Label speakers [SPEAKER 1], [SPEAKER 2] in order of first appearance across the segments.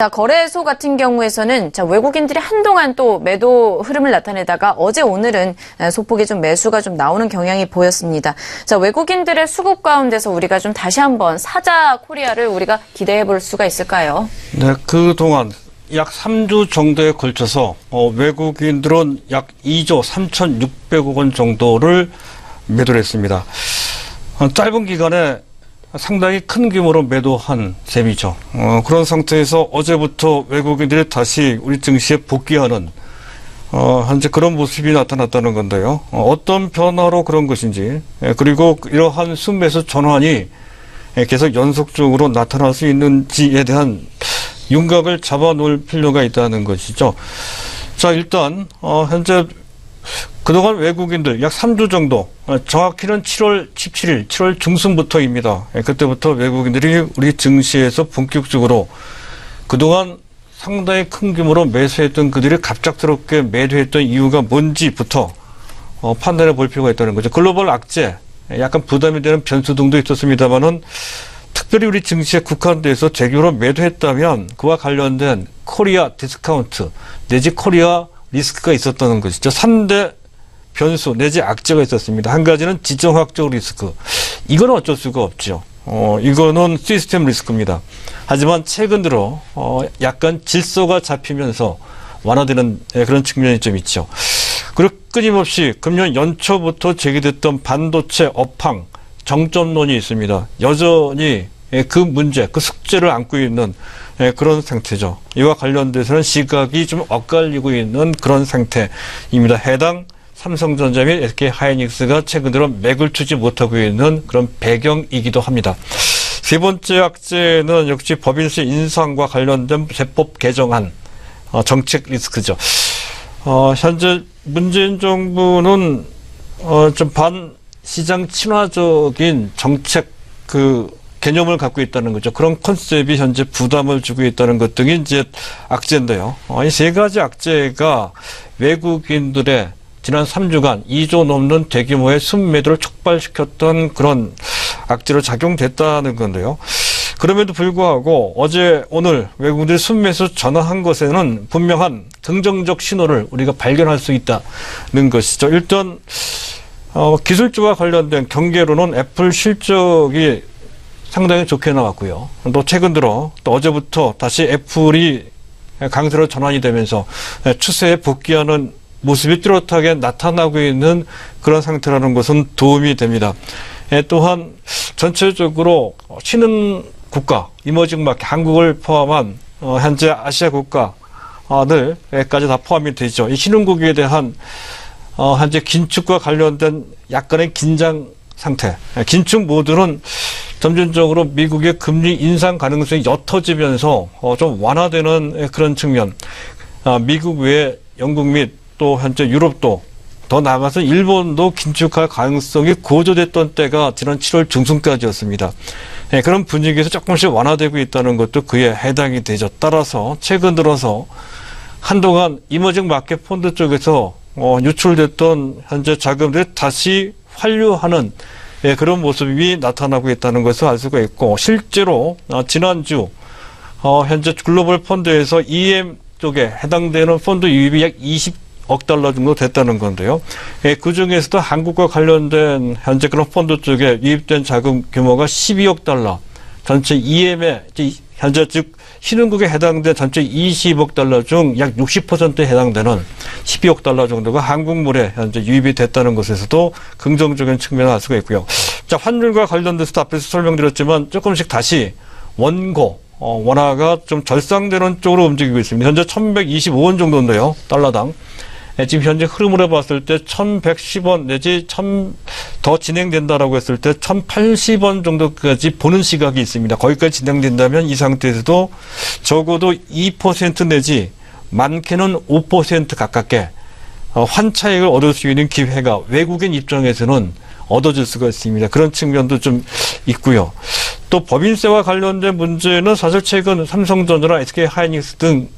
[SPEAKER 1] 자, 거래소 같은 경우에서는 외국인들이 한동안 또 매도 흐름을 나타내다가 어제 오늘은 소폭의 좀 매수가 좀 나오는 경향이 보였습니다. 자, 외국인들의 수급 가운데서 우리가 좀 다시 한번 사자 코리아를 우리가 기대해 볼 수가 있을까요?
[SPEAKER 2] 네, 그동안 약 3주 정도에 걸쳐서 외국인들은 약 2조 3,600억 원 정도를 매도를 했습니다. 짧은 기간에 상당히 큰 규모로 매도한 셈이죠. 그런 상태에서 어제부터 외국인들이 다시 우리 증시에 복귀하는 현재 그런 모습이 나타났다는 건데요. 어떤 변화로 그런 것인지, 그리고 이러한 순매수 전환이 계속 연속적으로 나타날 수 있는지에 대한 윤곽을 잡아놓을 필요가 있다는 것이죠. 자, 일단 현재 그동안 외국인들 약 3주 정도, 정확히는 7월 17일, 7월 중순부터입니다. 그때부터 외국인들이 우리 증시에서 본격적으로 그동안 상당히 큰 규모로 매수했던 그들이 갑작스럽게 매도했던 이유가 뭔지부터 판단해 볼 필요가 있다는 거죠. 글로벌 악재, 약간 부담이 되는 변수 등도 있었습니다만은 특별히 우리 증시에 국한돼서 재규로 매도했다면 그와 관련된 코리아 디스카운트 내지 코리아 리스크가 있었다는 것이죠. 3대 변수 내지 악재가 있었습니다. 한 가지는 지정학적 리스크. 이거는 어쩔 수가 없죠. 이거는 시스템 리스크입니다. 하지만 최근 들어 약간 질서가 잡히면서 완화되는 그런 측면이 좀 있죠. 그리고 끊임없이 금년 연초부터 제기됐던 반도체 업황 정점론이 있습니다. 여전히 그 문제, 그 숙제를 안고 있는 그런 상태죠. 이와 관련돼서는 시각이 좀 엇갈리고 있는 그런 상태입니다. 해당 삼성전자 및 SK하이닉스가 최근 들어 맥을 추지 못하고 있는 그런 배경이기도 합니다. 세 번째 악재는 역시 법인세 인상과 관련된 세법 개정안 정책 리스크죠. 현재 문재인 정부는 좀 반시장 친화적인 정책 개념을 갖고 있다는 거죠. 그런 컨셉이 현재 부담을 주고 있다는 것 등이 이제 악재인데요. 이 세 가지 악재가 외국인들의 지난 3주간 2조 넘는 대규모의 순매도를 촉발시켰던 그런 악재로 작용됐다는 건데요. 그럼에도 불구하고 어제 오늘 외국인들이 순매수 전환한 것에는 분명한 긍정적 신호를 우리가 발견할 수 있다는 것이죠. 일단 기술주와 관련된 경계로는 애플 실적이 상당히 좋게 나왔고요. 또 최근 들어 또 어제부터 다시 애플이 강세로 전환이 되면서 추세에 복귀하는 모습이 뚜렷하게 나타나고 있는 그런 상태라는 것은 도움이 됩니다. 또한 전체적으로 신흥 국가, 이머징 마켓, 한국을 포함한 현재 아시아 국가들까지 다 포함이 되죠. 이 신흥국에 대한 현재 긴축과 관련된 약간의 긴장 상태. 긴축 모드는 점진적으로 미국의 금리 인상 가능성이 옅어지면서 좀 완화되는 그런 측면. 미국 외에 영국 및 또 현재 유럽도 더 나아가서 일본도 긴축할 가능성이 고조됐던 때가 지난 7월 중순까지였습니다. 그런 분위기에서 조금씩 완화되고 있다는 것도 그에 해당이 되죠. 따라서 최근 들어서 한동안 이머징 마켓 펀드 쪽에서 유출됐던 현재 자금들이 다시 환류하는 그런 모습이 나타나고 있다는 것을 알 수가 있고, 실제로 지난주 현재 글로벌 펀드에서 EM 쪽에 해당되는 펀드 유입이 약 20억 달러 정도 됐다는 건데요. 그 중에서도 한국과 관련된 현재 그런 펀드 쪽에 유입된 자금 규모가 12억 달러, 전체 EM에 현재 즉 신흥국에 해당된 전체 20억 달러 중 약 60%에 해당되는 12억 달러 정도가 한국물에 현재 유입이 됐다는 것에서도 긍정적인 측면을 알 수가 있고요. 자, 환율과 관련돼서도 앞에서 설명드렸지만 조금씩 다시 원고, 원화가 좀 절상되는 쪽으로 움직이고 있습니다. 현재 1125원 정도인데요. 달러당. 지금 현재 흐름으로 봤을 때 1110원 내지 더 진행된다라고 했을 때 1080원 정도까지 보는 시각이 있습니다. 거기까지 진행된다면 이 상태에서도 적어도 2% 내지 많게는 5% 가깝게 환차익을 얻을 수 있는 기회가 외국인 입장에서는 얻어질 수가 있습니다. 그런 측면도 좀 있고요. 또 법인세와 관련된 문제는 사실 최근 삼성전자나 SK하이닉스 등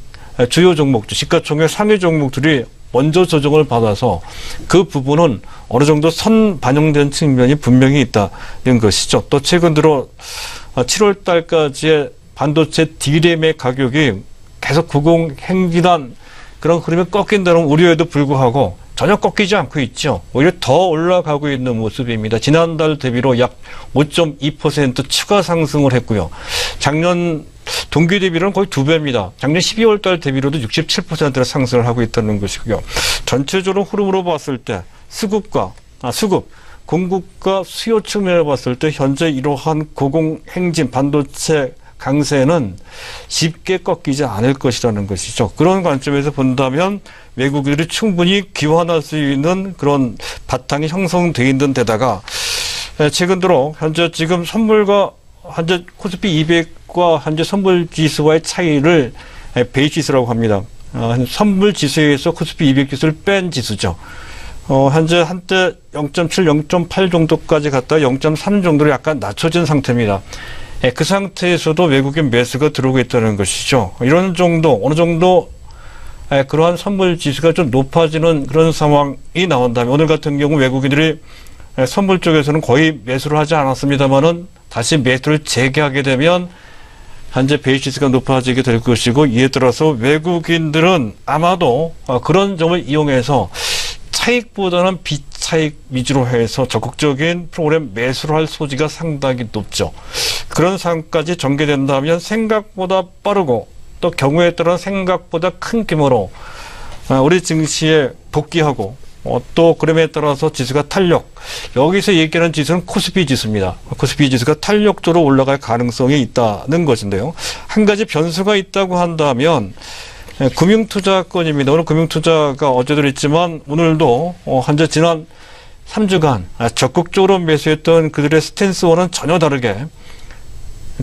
[SPEAKER 2] 주요 종목들, 시가총액 상위 종목들이 먼저 조정을 받아서 그 부분은 어느 정도 선 반영된 측면이 분명히 있다는 것이죠. 또 최근 들어 7월 달까지의 반도체 D램의 가격이 계속 고공행진한 그런 흐름이 꺾인다는 우려에도 불구하고 전혀 꺾이지 않고 있죠. 오히려 더 올라가고 있는 모습입니다. 지난달 대비로 약 5.2% 추가 상승을 했고요. 작년 동기 대비로는 거의 2배입니다. 작년 12월 달 대비로도 67%를 상승을 하고 있다는 것이고요. 전체적으로 흐름으로 봤을 때 수급, 공급과 수요 측면을 봤을 때 현재 이러한 고공행진 반도체 강세는 쉽게 꺾이지 않을 것이라는 것이죠. 그런 관점에서 본다면 외국인들이 충분히 기환할 수 있는 그런 바탕이 형성되어 있는 데다가 최근 들어 현재 지금 선물과 현재 코스피 200과 현재 선물 지수와의 차이를 베이시스라고 합니다. 선물 지수에서 코스피 200 지수를 뺀 지수죠. 현재 한때 0.7, 0.8 정도까지 갔다가 0.3 정도로 약간 낮춰진 상태입니다. 그 상태에서도 외국인 매수가 들어오고 있다는 것이죠. 이런 정도, 어느 정도 그러한 선물 지수가 좀 높아지는 그런 상황이 나온다면 오늘 같은 경우 외국인들이 선물 쪽에서는 거의 매수를 하지 않았습니다만은 다시 매수를 재개하게 되면 현재 베이시스가 높아지게 될 것이고 이에 따라서 외국인들은 아마도 그런 점을 이용해서 차익보다는 비차익 위주로 해서 적극적인 프로그램 매수를 할 소지가 상당히 높죠. 그런 상황까지 전개된다면 생각보다 빠르고 또 경우에 따라 생각보다 큰 규모로 우리 증시에 복귀하고 또 그럼에 따라서 지수가 탄력, 여기서 얘기하는 지수는 코스피 지수입니다. 코스피 지수가 탄력적으로 올라갈 가능성이 있다는 것인데요. 한 가지 변수가 있다고 한다면 금융투자권입니다. 오늘 금융투자가 어제도 있지만 오늘도 현재 지난 3주간 적극적으로 매수했던 그들의 스탠스와는 전혀 다르게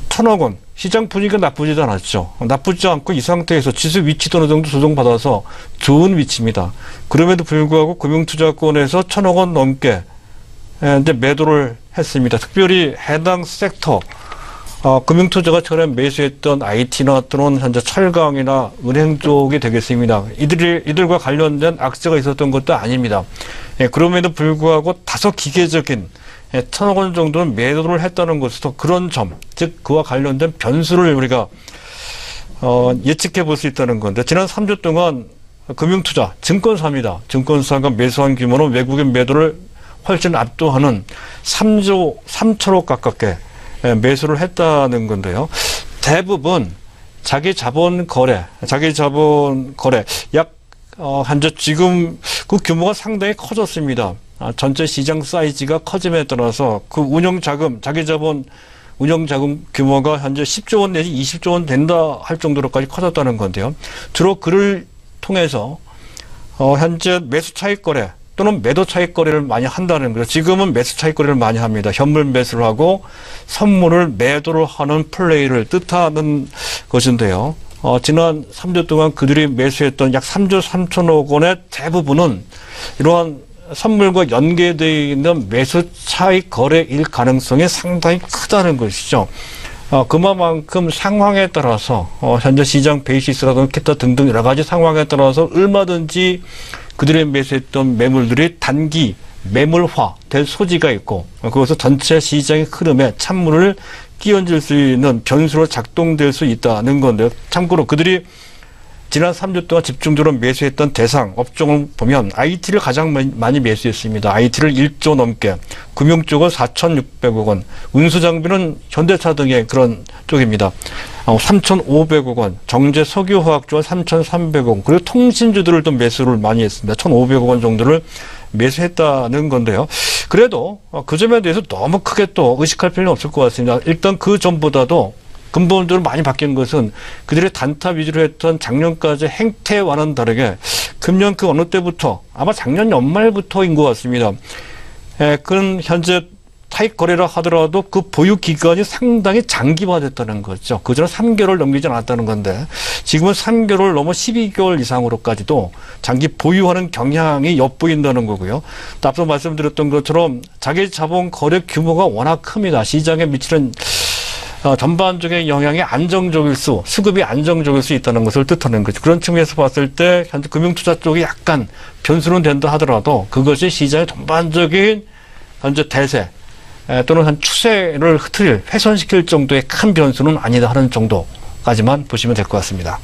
[SPEAKER 2] 1,000억 원, 시장 분위기가 나쁘지도 않았죠. 나쁘지 않고 이 상태에서 지수 위치도 어느 정도 조정받아서 좋은 위치입니다. 그럼에도 불구하고 금융투자권에서 1,000억 원 넘게 이제 매도를 했습니다. 특별히 해당 섹터, 금융투자가 전에 매수했던 IT나 또는 현재 철강이나 은행 쪽이 되겠습니다. 이들과 관련된 악재가 있었던 것도 아닙니다. 그럼에도 불구하고 다소 기계적인 1,000억 원 정도는 매도를 했다는 것으로 그런 점, 즉 그와 관련된 변수를 우리가 예측해 볼 수 있다는 건데 지난 3주 동안 금융투자, 증권사입니다. 증권사가 매수한 규모는 외국인 매도를 훨씬 압도하는 3천억 가깝게 매수를 했다는 건데요. 대부분 자기 자본 거래 약 현재 지금 그 규모가 상당히 커졌습니다. 전체 시장 사이즈가 커짐에 따라서 그 자기 자본 운영자금 규모가 현재 10조 원 내지 20조 원 된다 할 정도로까지 커졌다는 건데요. 주로 그를 통해서 현재 매수 차익 거래 또는 매도 차익 거래를 많이 한다는 거죠. 지금은 매수 차익 거래를 많이 합니다. 현물 매수를 하고 선물을 매도를 하는 플레이를 뜻하는 것인데요. 지난 3주 동안 그들이 매수했던 약 3조 3천억 원의 대부분은 이러한 선물과 연계되어 있는 매수 차익 거래일 가능성이 상당히 크다는 것이죠. 그만큼 상황에 따라서 현재 시장 베이시스라든가 기타 등등 여러 가지 상황에 따라서 얼마든지 그들이 매수했던 매물들이 단기 매물화 될 소지가 있고 그것은 전체 시장의 흐름에 찬물을 끼얹을 수 있는 변수로 작동될 수 있다는 건데요. 참고로 그들이 지난 3주 동안 집중적으로 매수했던 대상 업종을 보면 IT를 가장 많이 매수했습니다. IT를 1조 넘게, 금융 쪽은 4,600억 원, 운수장비는 현대차 등의 그런 쪽입니다. 3,500억 원, 정제 석유화학 쪽은 3,300억 원, 그리고 통신주들을 또 매수를 많이 했습니다. 1,500억 원 정도를 매수했다는 건데요. 그래도 그 점에 대해서 너무 크게 또 의식할 필요는 없을 것 같습니다. 일단 그 전보다도 근본적으로 많이 바뀐 것은 그들의 단타 위주로 했던 작년까지 행태와는 다르게 금년 그 어느 때부터 아마 작년 연말부터인 것 같습니다. 그런 현재 차익 거래라 하더라도 그 보유 기간이 상당히 장기화됐다는 거죠. 그전에 3개월 넘기지 않았다는 건데 지금은 3개월 넘어 12개월 이상으로까지도 장기 보유하는 경향이 엿보인다는 거고요. 또 앞서 말씀드렸던 것처럼 자기 자본 거래 규모가 워낙 큽니다. 시장에 미치는 전반적인 영향이 수급이 안정적일 수 있다는 것을 뜻하는 거죠. 그런 측면에서 봤을 때 현재 금융투자 쪽이 약간 변수는 된다 하더라도 그것이 시장의 전반적인 현재 대세 또는 한 추세를 흐트릴 훼손시킬 정도의 큰 변수는 아니다 하는 정도까지만 보시면 될 것 같습니다.